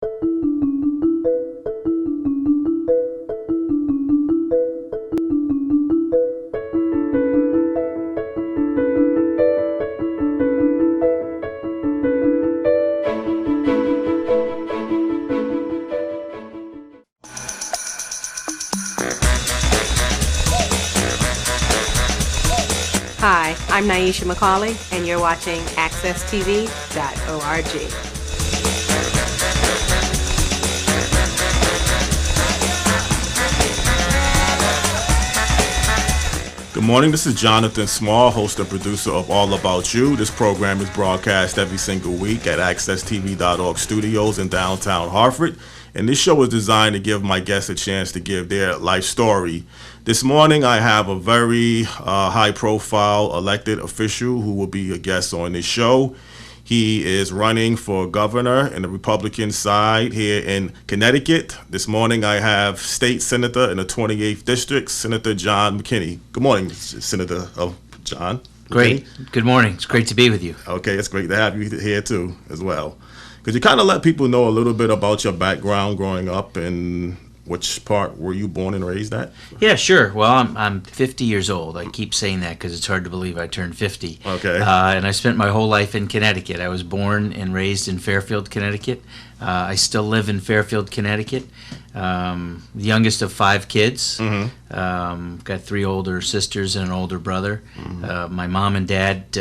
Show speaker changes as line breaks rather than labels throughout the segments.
Hi, I'm Naisha McCauley, and you're watching AccessTV.org.
Good morning, this is Jonathan Small, host and producer of All About You. This program is broadcast every single week at AccessTV.org studios in downtown Hartford. And this show is designed to give my guests a chance to give their life story. This morning I have a very high-profile elected official who will be a guest on this show. He is running for governor in the Republican side here in Connecticut. This morning I have State Senator in the 28th District, Senator John McKinney. Good morning, Senator John.
Great.
McKinney.
Good morning. It's great to be with you.
Okay, it's great to have you here too as well. Could you kind of let people know a little bit about your background growing up and which part were you born and raised at?
Yeah, sure. Well, I'm 50 years old. I keep saying that because it's hard to believe I turned 50.
Okay.
And I spent my whole life in Connecticut. I was born and raised in Fairfield, Connecticut. I still live in Fairfield, Connecticut. The youngest of 5 kids. Mm-hmm. Got 3 older sisters and an older brother. Mm-hmm. My mom and dad,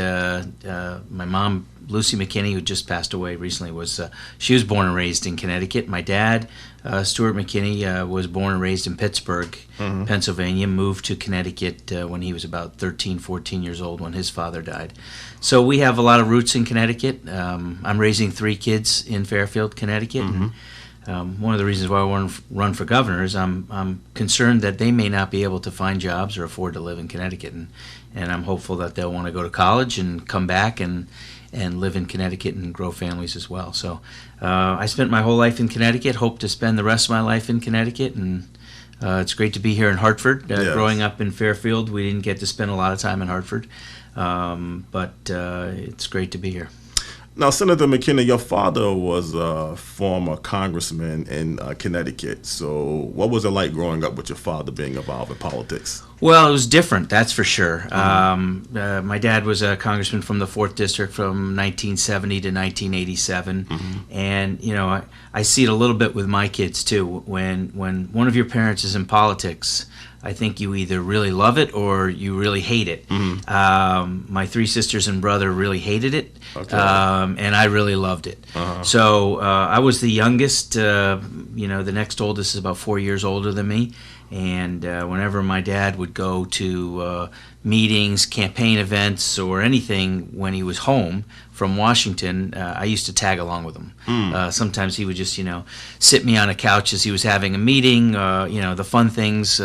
my mom, Lucy McKinney, who just passed away recently, she was born and raised in Connecticut. My dad, Stewart McKinney, was born and raised in Pittsburgh, mm-hmm. Pennsylvania, moved to Connecticut when he was about 13, 14 years old when his father died. So we have a lot of roots in Connecticut. I'm raising 3 kids in Fairfield, Connecticut. Mm-hmm. And, one of the reasons why I want to run for governor is I'm concerned that they may not be able to find jobs or afford to live in Connecticut. And I'm hopeful that they'll want to go to college and come back and live in Connecticut and grow families as well. So I spent my whole life in Connecticut, hope to spend the rest of my life in Connecticut, and it's great to be here in Hartford.
Yes.
Growing up in Fairfield, we didn't get to spend a lot of time in Hartford, but it's great to be here.
Now, Senator McKinney, your father was a former congressman in Connecticut. So what was it like growing up with your father being involved in politics?
Well, it was different, that's for sure.
Mm-hmm.
My dad was a congressman from the 4th District from 1970 to 1987. Mm-hmm. And, you know, I see it a little bit with my kids, too. When one of your parents is in politics, I think you either really love it or you really hate it. Mm-hmm. My 3 sisters and brother really hated it, okay. And I really loved it. Uh-huh. So I was the youngest. The next oldest is about 4 years older than me. And whenever my dad would go to meetings, campaign events, or anything when he was home from Washington, I used to tag along with him. Sometimes he would just, sit me on a couch as he was having a meeting. The fun things.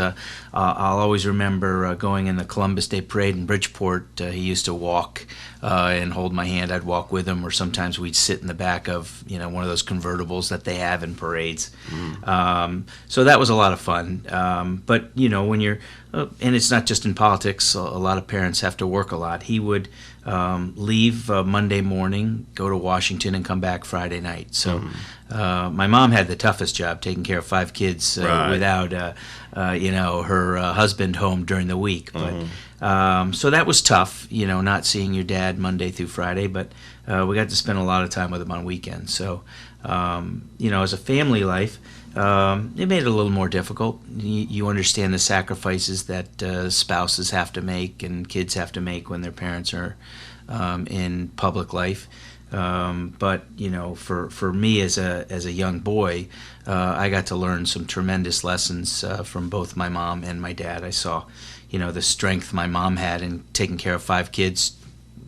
I'll always remember going in the Columbus Day Parade in Bridgeport. He used to walk and hold my hand. I'd walk with him, or sometimes we'd sit in the back of one of those convertibles that they have in parades. So that was a lot of fun. But when you're and it's not just in politics. A lot of parents have to work a lot. He would leave Monday morning, go to Washington, and come back Friday night. So my mom had the toughest job, taking care of 5 kids
right.
without her husband home during the week. But so that was tough, not seeing your dad Monday through Friday. But we got to spend a lot of time with him on weekends. So as a family life. It made it a little more difficult. You understand the sacrifices that spouses have to make and kids have to make when their parents are in public life. But for me as a young boy, I got to learn some tremendous lessons from both my mom and my dad. I saw, the strength my mom had in taking care of 5 kids.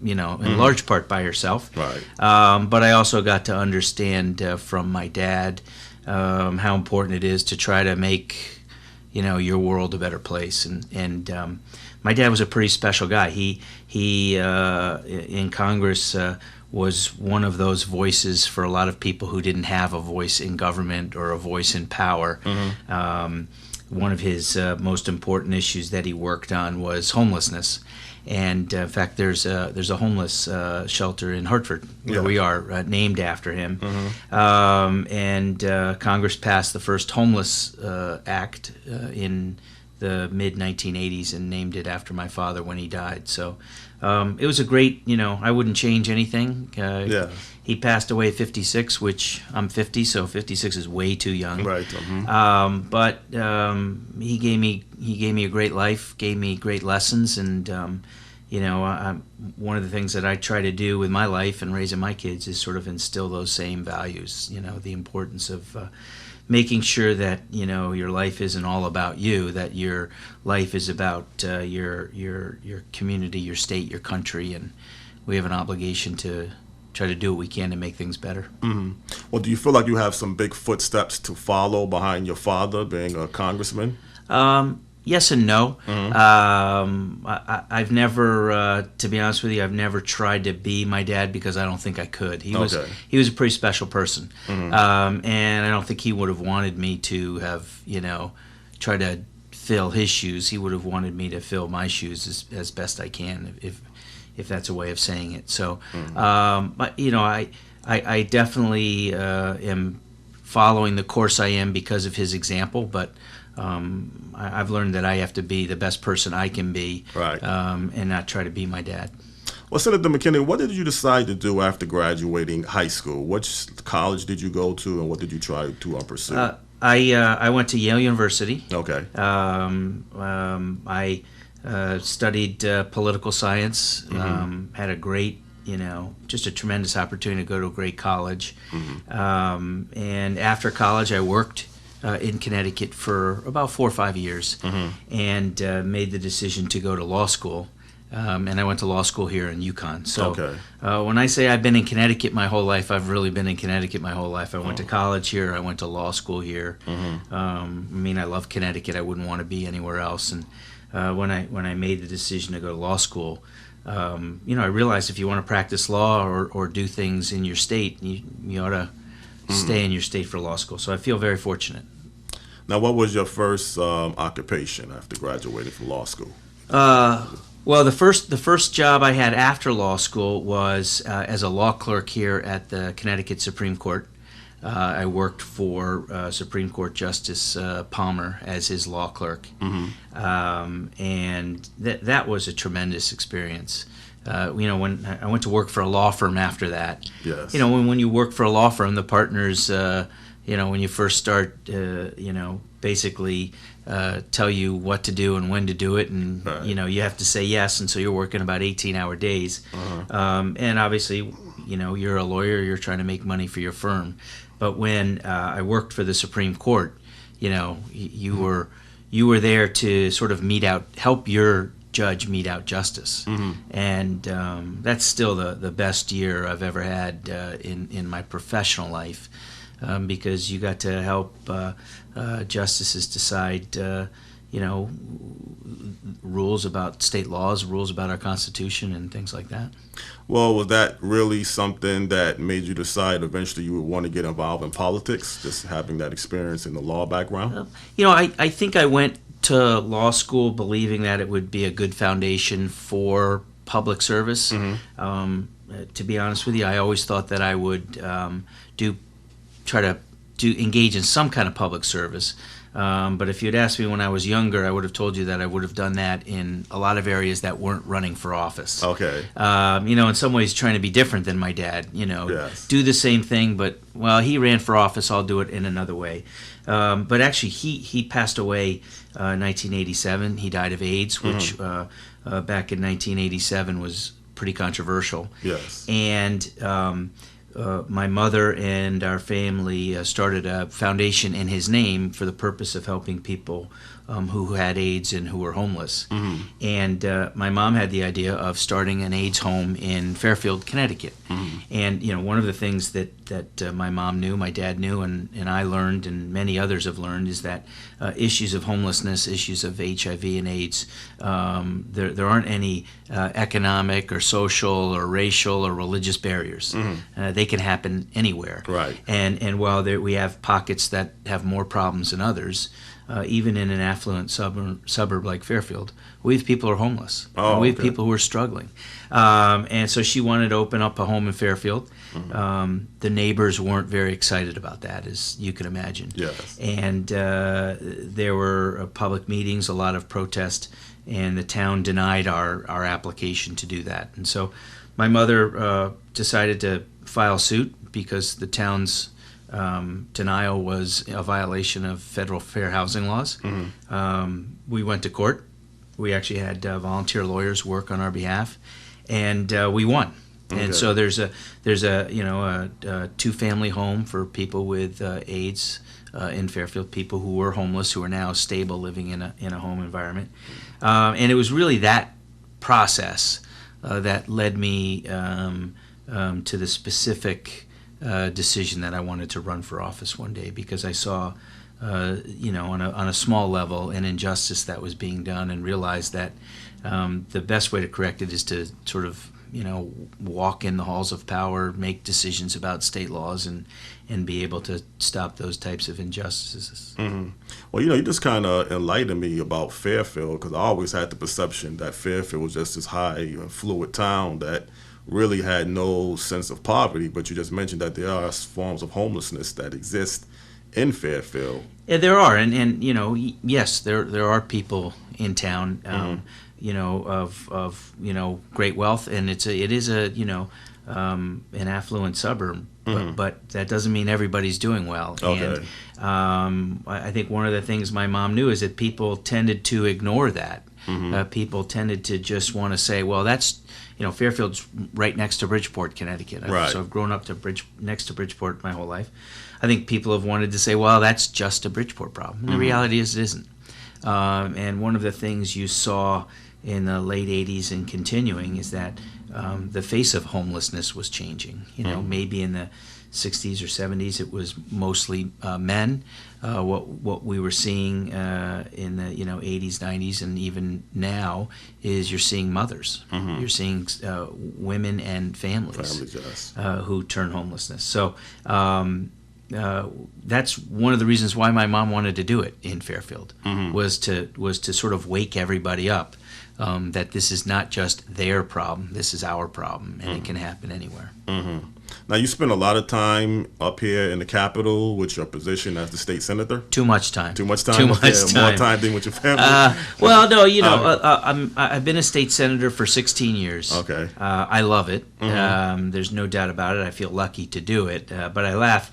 In large part by herself.
Right.
But I also got to understand from my dad how important it is to try to make, your world a better place. And my dad was a pretty special guy. He in Congress was one of those voices for a lot of people who didn't have a voice in government or a voice in power. Mm-hmm. one of his most important issues that he worked on was homelessness. And in fact, there's a homeless shelter in Hartford where we are, named after him. And Congress passed the first homeless act in the mid-1980s and named it after my father when he died. So it was a great, I wouldn't change anything. He passed away at 56, which I'm 50, so 56 is way too young.
Right.
But he gave me a great life, gave me great lessons, and one of the things that I try to do with my life and raising my kids is sort of instill those same values. The importance of making sure that your life isn't all about you, that your life is about your community, your state, your country, and we have an obligation to try to do what we can to make things better.
Well, do you feel like you have some big footsteps to follow behind your father being a congressman?
Yes and no. I've never, to be honest with you, I've never tried to be my dad because I don't think I could. He was a pretty special person, and I don't think he would have wanted me to have, try to fill his shoes. He would have wanted me to fill my shoes as best I can, if that's a way of saying it. So, but I definitely am following the course I am because of his example, but I've learned that I have to be the best person I can be, and not try to be my dad.
Well, Senator McKinney, what did you decide to do after graduating high school? Which college did you go to, and what did you try to pursue?
I went to Yale University.
Okay.
I studied political science. Had a great, just a tremendous opportunity to go to a great college. And after college, I worked in Connecticut for about 4 or 5 years, and made the decision to go to law school. And I went to law school here in UConn. So when I say I've been in Connecticut my whole life, I've really been in Connecticut my whole life. I went to college here. I went to law school here. I love Connecticut. I wouldn't want to be anywhere else. And when I made the decision to go to law school, I realized if you want to practice law or do things in your state, you ought to stay in your state for law school. So I feel very fortunate.
Now, what was your first occupation after graduating from law school?
Well, the first job I had after law school was as a law clerk here at the Connecticut Supreme Court. I worked for Supreme Court Justice Palmer as his law clerk, and that was a tremendous experience. When I went to work for a law firm after that, when you work for a law firm, the partners, when you first start, basically tell you what to do and when to do it, and you have to say yes, and so you're working about 18-hour days, and obviously, you're a lawyer, you're trying to make money for your firm. But when I worked for the Supreme Court, you were there to sort of help your judge mete out justice, and that's still the best year I've ever had in my professional life, because you got to help justices decide, rules about state laws, rules about our Constitution, and things like that.
Well, was that really something that made you decide eventually you would want to get involved in politics, just having that experience in the law background?
I think I went to law school believing that it would be a good foundation for public service. To be honest with you, I always thought that I would try to engage in some kind of public service. But if you'd asked me when I was younger, I would have told you that I would have done that in a lot of areas that weren't running for office.
Okay.
In some ways trying to be different than my dad, do the same thing, but, well, he ran for office, I'll do it in another way. But actually, he passed away in 1987. He died of AIDS, which back in 1987 was pretty controversial.
Yes.
And my mother and our family started a foundation in his name for the purpose of helping people who had AIDS and who were homeless. And my mom had the idea of starting an AIDS home in Fairfield, Connecticut. And one of the things that my mom knew, my dad knew, and I learned, and many others have learned, is that issues of homelessness, issues of HIV and AIDS, there aren't any economic or social or racial or religious barriers. They they can happen anywhere.
Right.
And while we have pockets that have more problems than others, even in an affluent suburb like Fairfield, we have people who are homeless.
Oh,
we have
okay.
people who are struggling. And so she wanted to open up a home in Fairfield. The neighbors weren't very excited about that, as you can imagine.
Yes.
And there were public meetings, a lot of protest, and the town denied our application to do that. And so my mother decided to file suit because the town's denial was a violation of federal fair housing laws. We went to court. We actually had volunteer lawyers work on our behalf, and we won.
Okay.
And so there's a two-family home for people with AIDS in Fairfield, people who were homeless who are now stable, living in a home environment. And it was really that process that led me to the specific decision that I wanted to run for office one day, because I saw, on a small level, an injustice that was being done, and realized that the best way to correct it is to sort of walk in the halls of power, make decisions about state laws, and be able to stop those types of injustices.
Well, you just kind of enlightened me about Fairfield, because I always had the perception that Fairfield was just this high and fluid town that really had no sense of poverty. But you just mentioned that there are forms of homelessness that exist in Fairfield.
Yeah, there are, and yes, there are people in town. Of great wealth, and it is an affluent suburb, but that doesn't mean everybody's doing well.
Okay.
And I think one of the things my mom knew is that people tended to ignore that. People tended to just want to say, well, that's Fairfield's right next to Bridgeport, Connecticut.
Right.
So I've grown up next to Bridgeport my whole life. I think people have wanted to say, well, that's just a Bridgeport problem. And the reality is it isn't. And one of the things you saw in the late 80s and continuing is that the face of homelessness was changing. Maybe in the 60s or 70s it was mostly men. What we were seeing in the 80s, 90s, and even now is you're seeing mothers. You're seeing women and families
Yes.
who turn homelessness. So that's one of the reasons why my mom wanted to do it in Fairfield, was to sort of wake everybody up, that this is not just their problem, this is our problem, and it can happen anywhere.
Now, you spend a lot of time up here in the Capitol with your position as the state senator.
Too much time.
Too much time?
Too much time.
More time than with your family?
Well, no, I've been a state senator for 16 years.
Okay.
I love it. There's no doubt about it. I feel lucky to do it. But I laugh.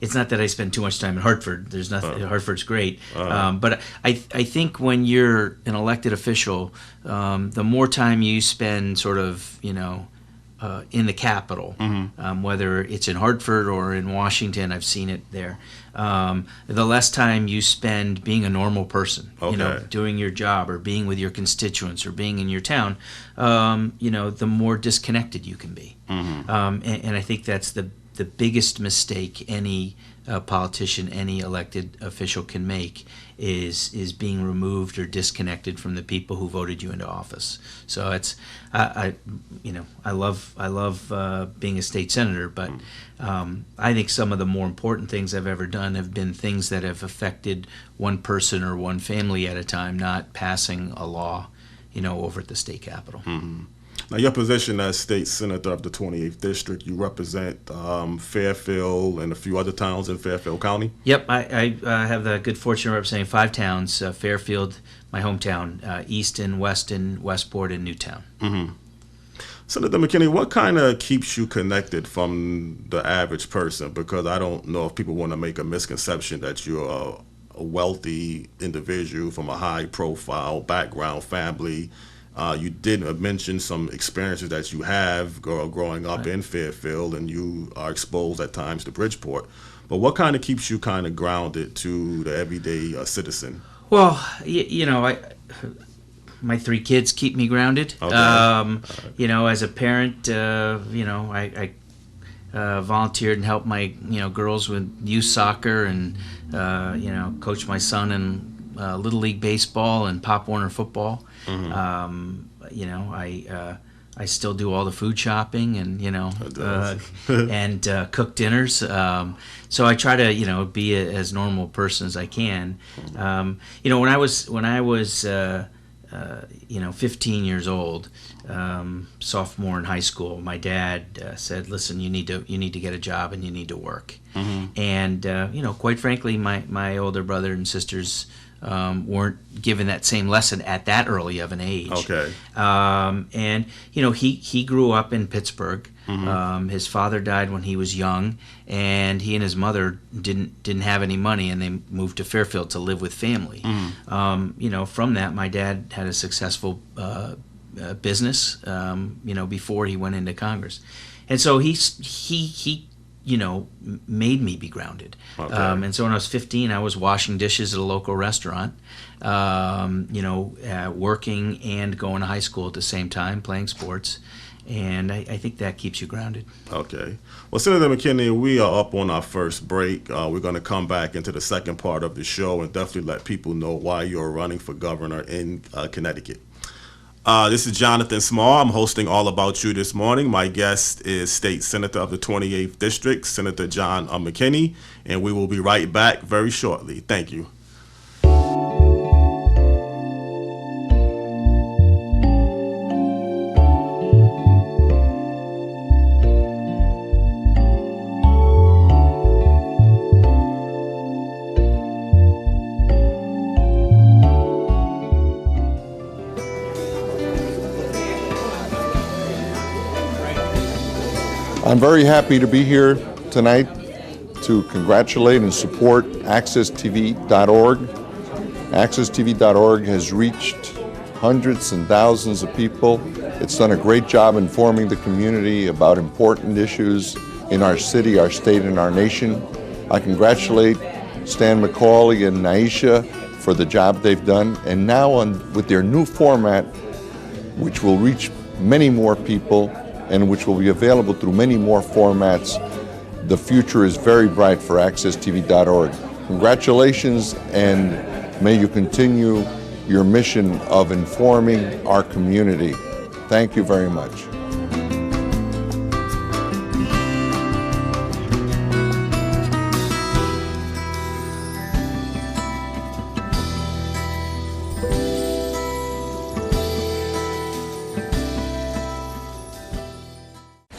It's not that I spend too much time in Hartford. There's nothing. Hartford's great. But I think when you're an elected official, the more time you spend sort of, in the Capitol, whether it's in Hartford or in Washington, I've seen it there, the less time you spend being a normal person, doing your job or being with your constituents or being in your town, the more disconnected you can be. And I think that's the biggest mistake any politician, any elected official can make, is being removed or disconnected from the people who voted you into office. So it's I love being a state senator, but I think some of the more important things I've ever done have been things that have affected one person or one family at a time, not passing a law, over at the state capitol.
Now, your position as state senator of the 28th district, you represent Fairfield and a few other towns in Fairfield County.
Yep, I have the good fortune of representing 5 towns: Fairfield, my hometown, Easton, Weston, Westport, and Newtown.
Senator McKinney, what kind of keeps you connected from the average person? Because I don't know if people want to make a misconception that you're a wealthy individual from a high-profile background, family. You did mention some experiences that you have growing up in Fairfield, and you are exposed at times to Bridgeport. But what kind of keeps you kind of grounded to the everyday citizen?
Well, my 3 kids keep me grounded. Okay. As a parent, I volunteered and helped my girls with youth soccer, and coached my son in Little League baseball and Pop Warner football. I I still do all the food shopping and and cook dinners. So I try to be as normal person as I can. When I was 15 years old, sophomore in high school, my dad said, "Listen, you need to get a job and you need to work." And quite frankly, my older brother and sisters weren't given that same lesson at that early of an age.
Okay.
And he grew up in Pittsburgh. His father died when he was young, and he and his mother didn't have any money, and they moved to Fairfield to live with family. From that, my dad had a successful business. Before he went into Congress, and so he made me be grounded.
Okay.
And so when I was 15, I was washing dishes at a local restaurant, working and going to high school at the same time, playing sports. And I think that keeps you grounded.
Okay. Well, Senator McKinney, we are up on our first break. We're going to come back into the second part of the show and definitely let people know why you're running for governor in Connecticut. This is Jonathan Small. I'm hosting All About You this morning. My guest is State Senator of the 28th District, Senator John McKinney, and we will be right back very shortly. Thank you.
I'm very happy to be here tonight to congratulate and support AccessTV.org. AccessTV.org has reached hundreds and thousands of people. It's done a great job informing the community about important issues in our city, our state, and our nation. I congratulate Stan McCauley and Naisha for the job they've done. And now with their new format, which will reach many more people, and which will be available through many more formats, the future is very bright for AccessTV.org. Congratulations, and may you continue your mission of informing our community. Thank you very much.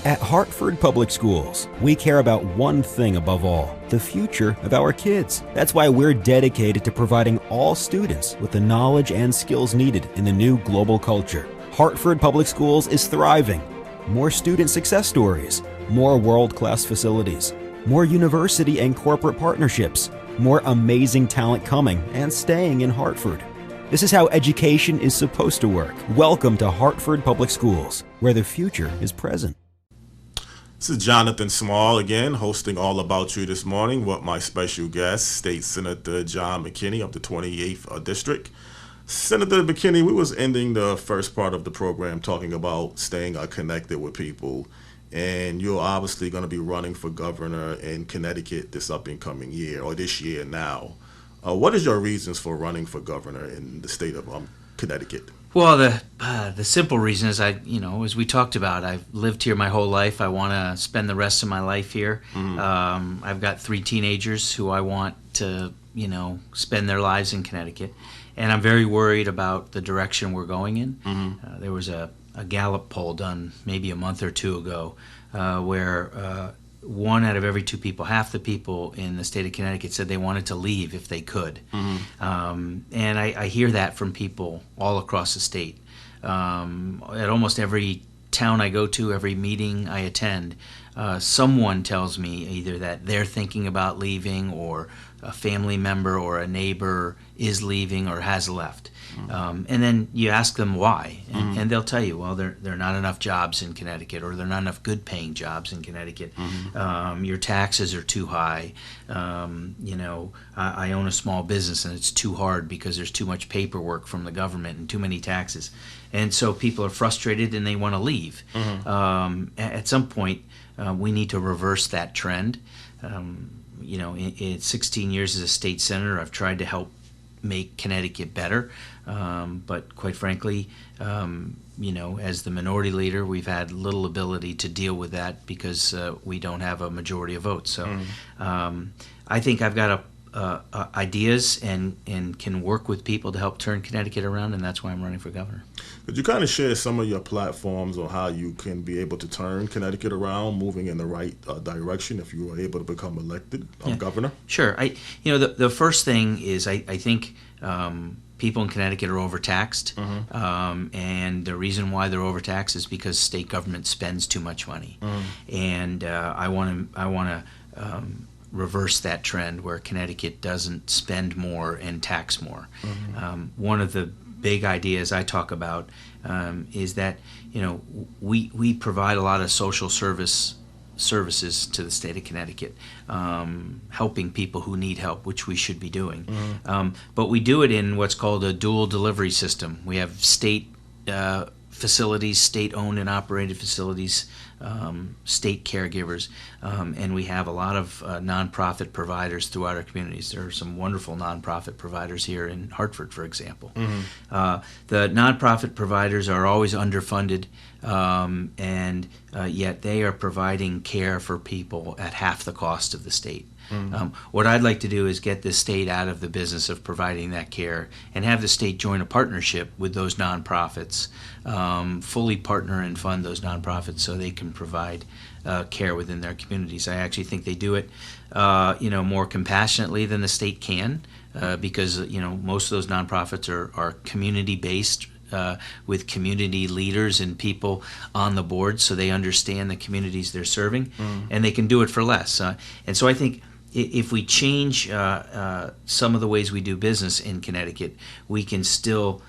At Hartford Public Schools, we care about one thing above all, the future of our kids. That's why we're dedicated to providing all students with the knowledge and skills needed in the new global culture. Hartford Public Schools is thriving. More student success stories, more world-class facilities, more university and corporate partnerships, more amazing talent coming and staying in Hartford. This is how education is supposed to work. Welcome to Hartford Public Schools, where the future is present.
This is Jonathan Small again, hosting All About You this morning with my special guest, State Senator John McKinney of the 28th District. Senator McKinney, we was ending the first part of the program talking about staying connected with people, and you're obviously going to be running for governor in Connecticut this up and coming year, or this year now. What is your reasons for running for governor in the state of Connecticut?
Well, the simple reason is as we talked about, I've lived here my whole life. I want to spend the rest of my life here. I've got 3 teenagers who I want to, spend their lives in Connecticut. And I'm very worried about the direction we're going in. There was a Gallup poll done maybe a month or 2 ago where 1 out of every 2 people, half the people in the state of Connecticut, said they wanted to leave if they could. And I hear that from people all across the state. At almost every town I go to, every meeting I attend, someone tells me either that they're thinking about leaving, or a family member or a neighbor is leaving or has left. And then you ask them why, and they'll tell you, well, there are not enough jobs in Connecticut, or there are not enough good-paying jobs in Connecticut. Your taxes are too high. I own a small business, and it's too hard because there's too much paperwork from the government and too many taxes. And so people are frustrated and they want to leave. At some point, we need to reverse that trend. In 16 years as a state senator, I've tried to help make Connecticut better. But quite frankly, as the minority leader, we've had little ability to deal with that because we don't have a majority of votes. So I think I've got ideas and can work with people to help turn Connecticut around, and that's why I'm running for governor.
Could you kind of share some of your platforms on how you can be able to turn Connecticut around, moving in the right direction if you were able to become elected governor?
Sure. The first thing is I think people in Connecticut are overtaxed, and the reason why they're overtaxed is because state government spends too much money, and I want to reverse that trend where Connecticut doesn't spend more and tax more. One of the big ideas I talk about is that we provide a lot of social services to the state of Connecticut, helping people who need help, which we should be doing. But we do it in what's called a dual delivery system. We have state facilities, state-owned and operated facilities, state caregivers, and we have a lot of nonprofit providers throughout our communities. There are some wonderful nonprofit providers here in Hartford, for example. The nonprofit providers are always underfunded, and yet they are providing care for people at half the cost of the state. What I'd like to do is get the state out of the business of providing that care and have the state join a partnership with those nonprofits, fully partner and fund those nonprofits so they can provide care within their communities. I actually think they do it, more compassionately than the state can, because most of those nonprofits are community-based. With community leaders and people on the board, so they understand the communities they're serving, and they can do it for less. And so I think if we change some of the ways we do business in Connecticut, we can still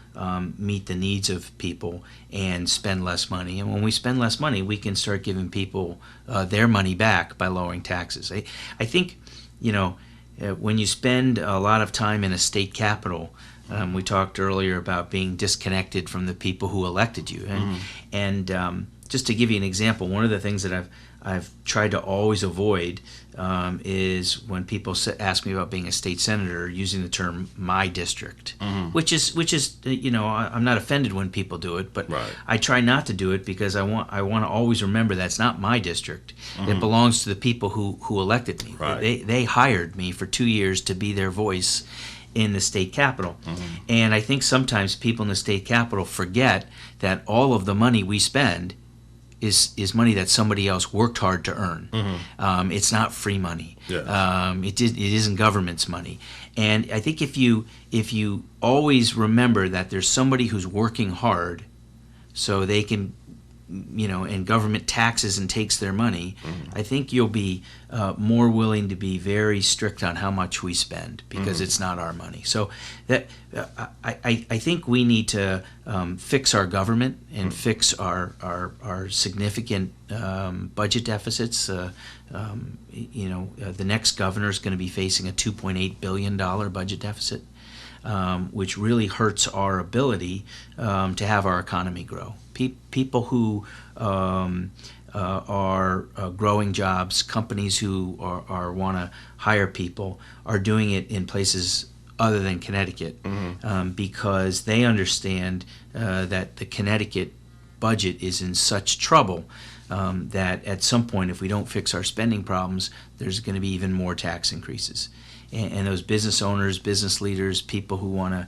meet the needs of people and spend less money. And when we spend less money, we can start giving people their money back by lowering taxes. I think, when you spend a lot of time in a state capital, we talked earlier about being disconnected from the people who elected you. And just to give you an example, one of the things that I've tried to always avoid is when people ask me about being a state senator, using the term "my district," which is I'm not offended when people do it, but I try not to do it because I want to always remember that's not my district. It belongs to the people who elected me. They hired me for 2 years to be their voice in the state capitol. And I think sometimes people in the state capitol forget that all of the money we spend is money that somebody else worked hard to earn. It's not free money. It isn't government's money. And I think if you always remember that there's somebody who's working hard so they can, and government taxes and takes their money, I think you'll be more willing to be very strict on how much we spend because it's not our money. So that I think we need to fix our government and fix our significant budget deficits. The next governor is going to be facing a $2.8 billion budget deficit, which really hurts our ability to have our economy grow. People who are growing jobs, companies who are want to hire people, are doing it in places other than Connecticut because they understand that the Connecticut budget is in such trouble that at some point, if we don't fix our spending problems, there's going to be even more tax increases. And those business owners, business leaders, people who want to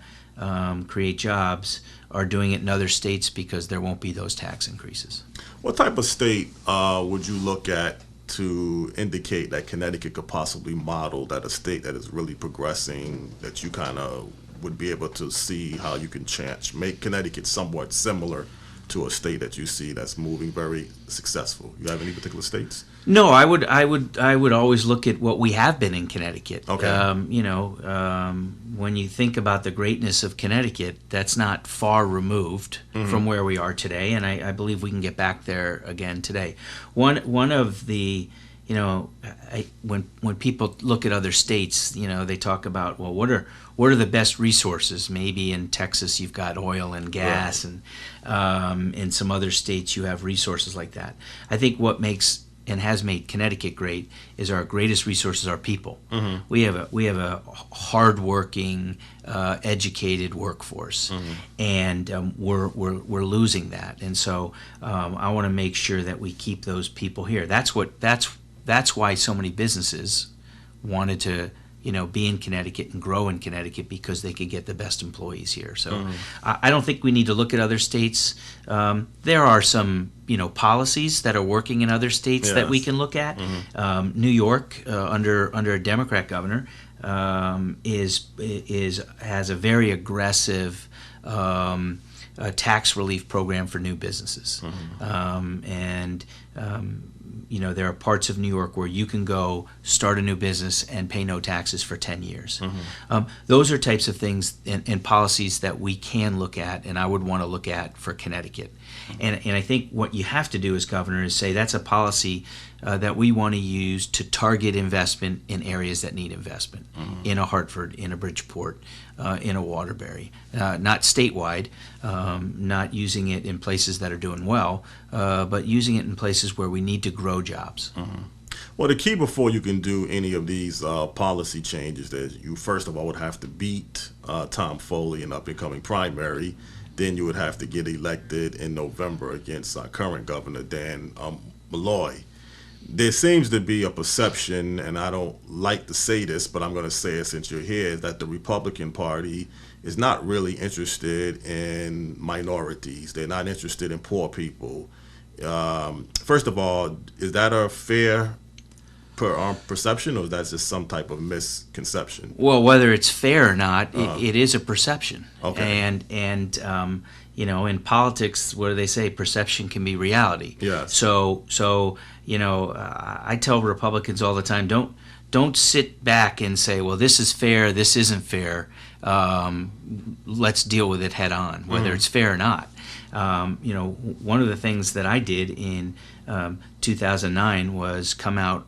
create jobs are doing it in other states because there won't be those tax increases.
What type of state would you look at to indicate that Connecticut could possibly model that a state that is really progressing, that you kind of would be able to see how you can make Connecticut somewhat similar to a state that you see that's moving very successful? You have any particular states?
No, I would always look at what we have been in Connecticut.
Okay.
When you think about the greatness of Connecticut, that's not far removed from where we are today, and I believe we can get back there again today. One of the when people look at other states, they talk about, well, what are the best resources? Maybe in Texas you've got oil and gas, and in some other states you have resources like that. I think what makes and has made Connecticut great is our greatest resources are people. We have a hardworking, educated workforce, and we're losing that. And so I want to make sure that we keep those people here. That's why so many businesses wanted to be in Connecticut and grow in Connecticut, because they could get the best employees here. So I don't think we need to look at other states. There are some policies that are working in other states that we can look at. New York, under a Democrat governor, has a very aggressive tax relief program for new businesses, there are parts of New York where you can go start a new business and pay no taxes for 10 years. Those are types of things and policies that we can look at, and I would want to look at for Connecticut. And I think what you have to do as governor is say that's a policy that we want to use to target investment in areas that need investment, in a Hartford, in a Bridgeport, in a Waterbury, not statewide, not using it in places that are doing well, but using it in places where we need to grow jobs.
Well, the key before you can do any of these policy changes is you first of all would have to beat Tom Foley in up-and-coming primary. Then you would have to get elected in November against our current governor, Dan Malloy. There seems to be a perception, and I don't like to say this, but I'm going to say it since you're here, that the Republican Party is not really interested in minorities. They're not interested in poor people. First of all, is that a fair perception, or is that just some type of misconception?
Well, whether it's fair or not, it is a perception.
Okay.
And in politics, what do they say? Perception can be reality.
Yes.
So I tell Republicans all the time, don't sit back and say, well, this is fair, this isn't fair. Let's deal with it head on, whether it's fair or not. One of the things that I did in 2009 was come out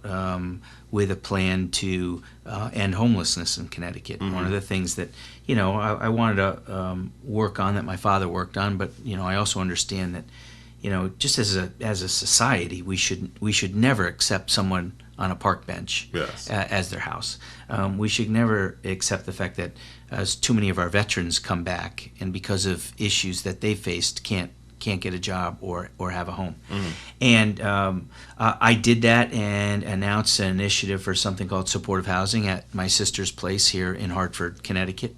with a plan to end homelessness in Connecticut. One of the things that I wanted to work on, that my father worked on, but I also understand that just as a society, we should never accept someone on a park bench as their house. We should never accept the fact that as too many of our veterans come back and because of issues that they faced can't get a job or have a home. And I did that and announced an initiative for something called supportive housing at my sister's place here in Hartford, Connecticut.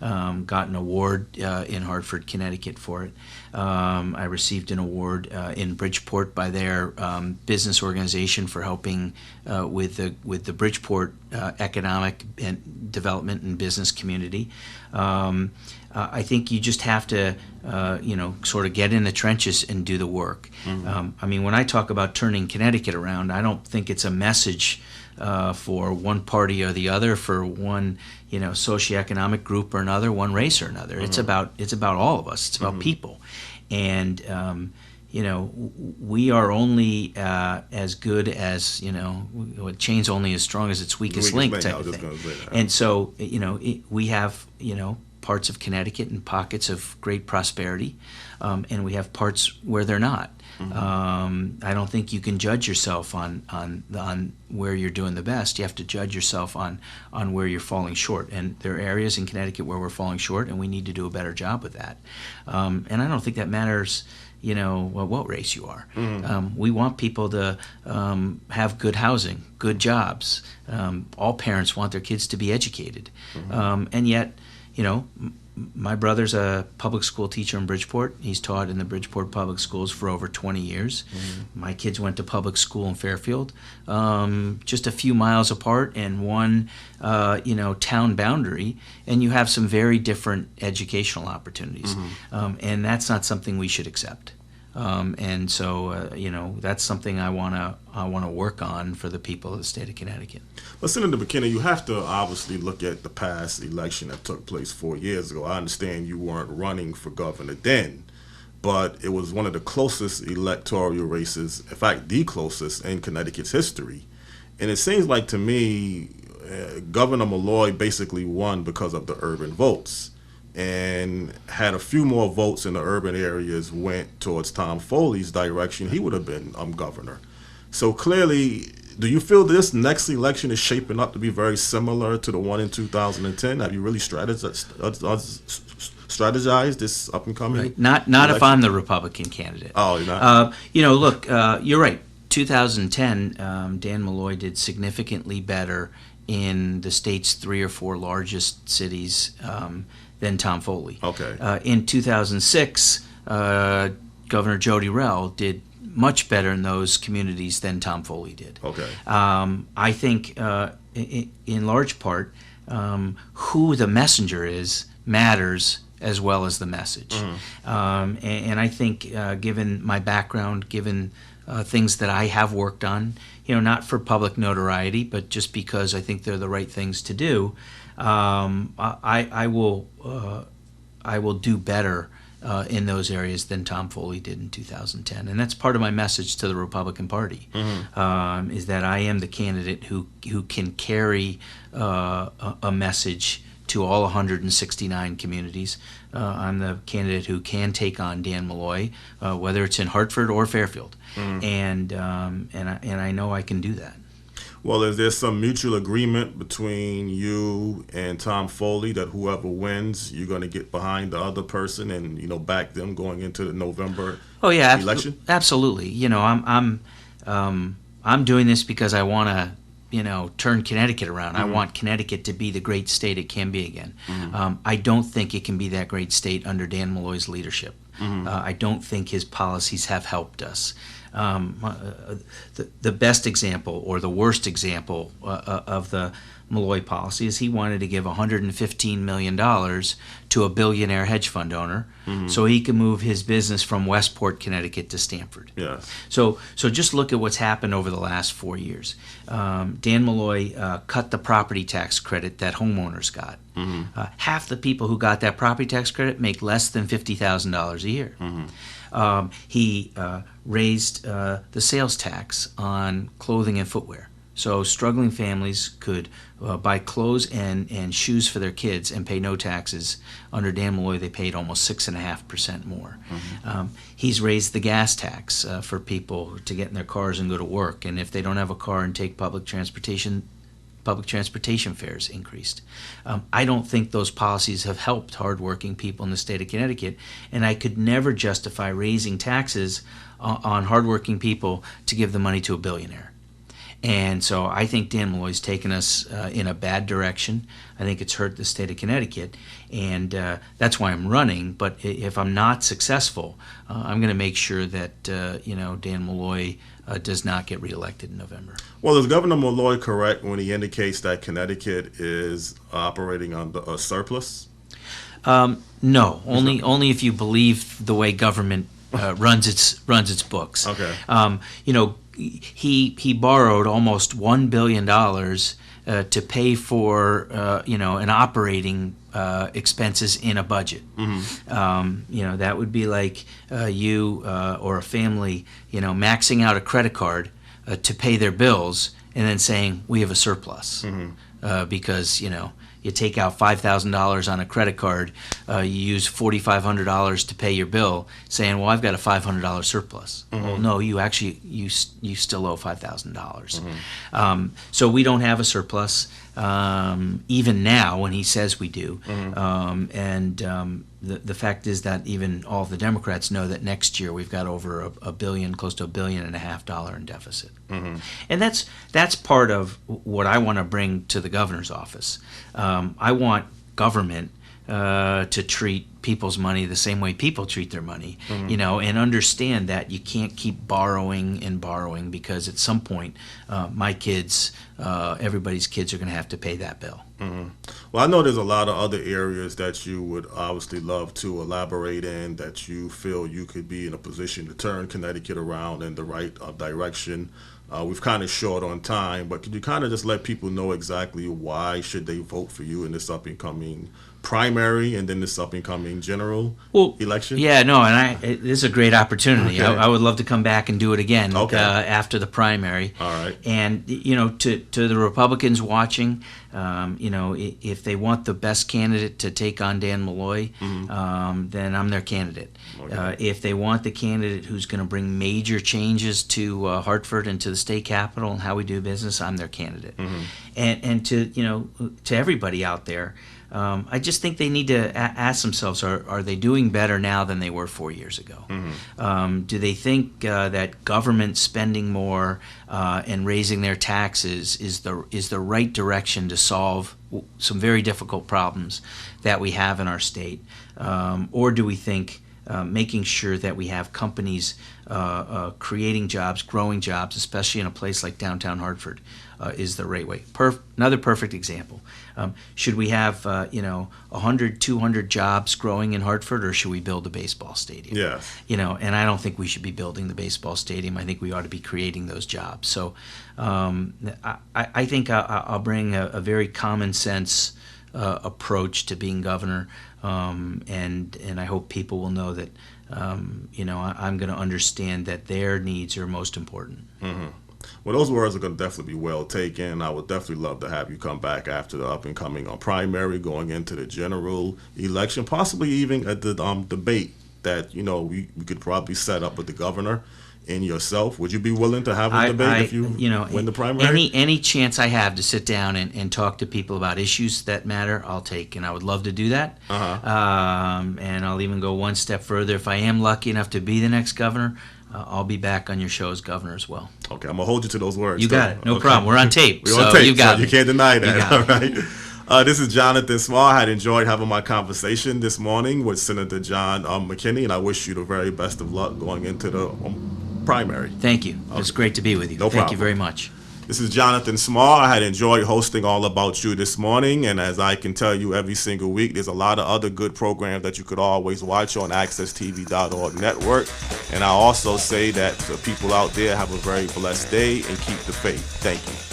Got an award in Hartford, Connecticut for it. I received an award in Bridgeport by their business organization for helping with the Bridgeport economic and development and business community. I think you just have to, sort of get in the trenches and do the work. When I talk about turning Connecticut around, I don't think it's a message for one party or the other, for one, socioeconomic group or another, one race or another. It's about all of us. It's about people, and we are only as good as chain's only as strong as its weakest link type of thing. And so we have parts of Connecticut and pockets of great prosperity, and we have parts where they're not. I don't think you can judge yourself on where you're doing the best. You have to judge yourself on where you're falling short. And there are areas in Connecticut where we're falling short, and we need to do a better job with that. And I don't think that matters, what race you are. We want people to have good housing, good jobs. All parents want their kids to be educated. And yet, my brother's a public school teacher in Bridgeport. He's taught in the Bridgeport public schools for over 20 years. My kids went to public school in Fairfield, just a few miles apart and one, town boundary, and you have some very different educational opportunities. And that's not something we should accept. And so, that's something I want to work on for the people of the state of Connecticut.
Well, Senator McKinney, you have to obviously look at the past election that took place 4 years ago. I understand you weren't running for governor then, but it was one of the closest electoral races, in fact, the closest in Connecticut's history. And it seems like to me, Governor Malloy basically won because of the urban votes. And had a few more votes in the urban areas went towards Tom Foley's direction, he would have been governor. So clearly, do you feel this next election is shaping up to be very similar to the one in 2010? Have you really strategized this up and coming?
Right. Not if I'm the Republican candidate.
Oh, you're not.
Look, you're right. 2010, Dan Malloy did significantly better in the state's 3 or 4 largest cities than Tom Foley.
Okay.
In 2006, Governor Jodi Rell did much better in those communities than Tom Foley did.
Okay.
I think, in large part, who the messenger is matters as well as the message. And I think, given my background, given things that I have worked on, not for public notoriety, but just because I think they're the right things to do, I will do better in those areas than Tom Foley did in 2010, and that's part of my message to the Republican Party, is that I am the candidate who can carry a message to all 169 communities. I'm the candidate who can take on Dan Malloy, whether it's in Hartford or Fairfield, and I know I can do that.
Well, is there some mutual agreement between you and Tom Foley that whoever wins, you're going to get behind the other person and back them going into the November election?
Absolutely. I'm doing this because I want to turn Connecticut around. I want Connecticut to be the great state it can be again. I don't think it can be that great state under Dan Malloy's leadership. I don't think his policies have helped us. The best example or the worst example of the Malloy policy is he wanted to give $115 million to a billionaire hedge fund owner so he could move his business from Westport, Connecticut to Stamford.
Yeah.
So just look at what's happened over the last 4 years. Dan Malloy cut the property tax credit that homeowners got. Half the people who got that property tax credit make less than $50,000 a year. He raised the sales tax on clothing and footwear. So struggling families could buy clothes and shoes for their kids and pay no taxes. Under Dan Malloy, they paid almost 6.5% more. He's raised the gas tax for people to get in their cars and go to work. And if they don't have a car and take public transportation fares increased. I don't think those policies have helped hardworking people in the state of Connecticut, and I could never justify raising taxes on hardworking people to give the money to a billionaire. And so I think Dan Malloy's taken us in a bad direction. I think it's hurt the state of Connecticut, and that's why I'm running. But if I'm not successful, I'm going to make sure that Dan Malloy does not get reelected in November.
Well, is Governor Malloy correct when he indicates that Connecticut is operating under a surplus?
No, only if you believe the way government runs its books.
Okay.
He borrowed almost $1 billion to pay for an operating expenses in a budget. That would be like you or a family maxing out a credit card to pay their bills and then saying we have a surplus because you take out $5,000 on a credit card, you use $4,500 to pay your bill, saying, well, I've got a $500 surplus. Well, no, you still owe $5,000. So we don't have a surplus, even now when he says we do. The fact is that even all of the Democrats know that next year we've got over $1 billion, close to $1.5 billion in deficit. And that's part of what I want to bring to the governor's office. I want government to treat people's money the same way people treat their money, and understand that you can't keep borrowing and borrowing, because at some point my kids, everybody's kids are going to have to pay that bill.
Well, I know there's a lot of other areas that you would obviously love to elaborate in, that you feel you could be in a position to turn Connecticut around in the right direction. We've kind of short on time, but could you kind of just let people know exactly why should they vote for you in this up-and-coming primary and then this up-and-coming general election?
Yeah, no, and this is a great opportunity. Okay. I would love to come back and do it again after the primary.
All right.
And, to the Republicans watching, If they want the best candidate to take on Dan Malloy, then I'm their candidate.
Okay.
If they want the candidate who's going to bring major changes to Hartford and to the state capitol and how we do business, I'm their candidate. And to everybody out there, I just think they need to ask themselves: Are they doing better now than they were 4 years ago? Do they think that government spending more and raising their taxes is the right direction to solve some very difficult problems that we have in our state, or do we think making sure that we have companies creating jobs, growing jobs, especially in a place like downtown Hartford, is the right way? Another perfect example. Should we have 100, 200 jobs growing in Hartford, or should we build a baseball stadium?
Yeah.
And I don't think we should be building the baseball stadium. I think we ought to be creating those jobs. So I think I'll bring a very common sense approach to being governor, and I hope people will know that I'm going to understand that their needs are most important.
Well, those words are going to definitely be well taken. I would definitely love to have you come back after the up and coming primary, going into the general election, possibly even at the debate that we could probably set up with the governor and yourself. Would you be willing to have a debate if you win the primary?
Any chance I have to sit down and talk to people about issues that matter, I'll take, and I would love to do that. And I'll even go one step further. If I am lucky enough to be the next governor, I'll be back on your show as governor as well.
Okay, I'm gonna hold you to those words.
You got it. No problem. We're on tape.
We're on tape.
You got
so
it.
You can't deny that. All right. This is Jonathan Small. I had enjoyed having my conversation this morning with Senator John McKinney, and I wish you the very best of luck going into the primary.
Thank you. Okay. It's great to be with you.
No problem.
Thank you very much.
This is Jonathan Small. I had enjoyed hosting All About You this morning, and as I can tell you every single week, there's a lot of other good programs that you could always watch on accesstv.org network. And I also say that the people out there have a very blessed day and keep the faith. Thank you.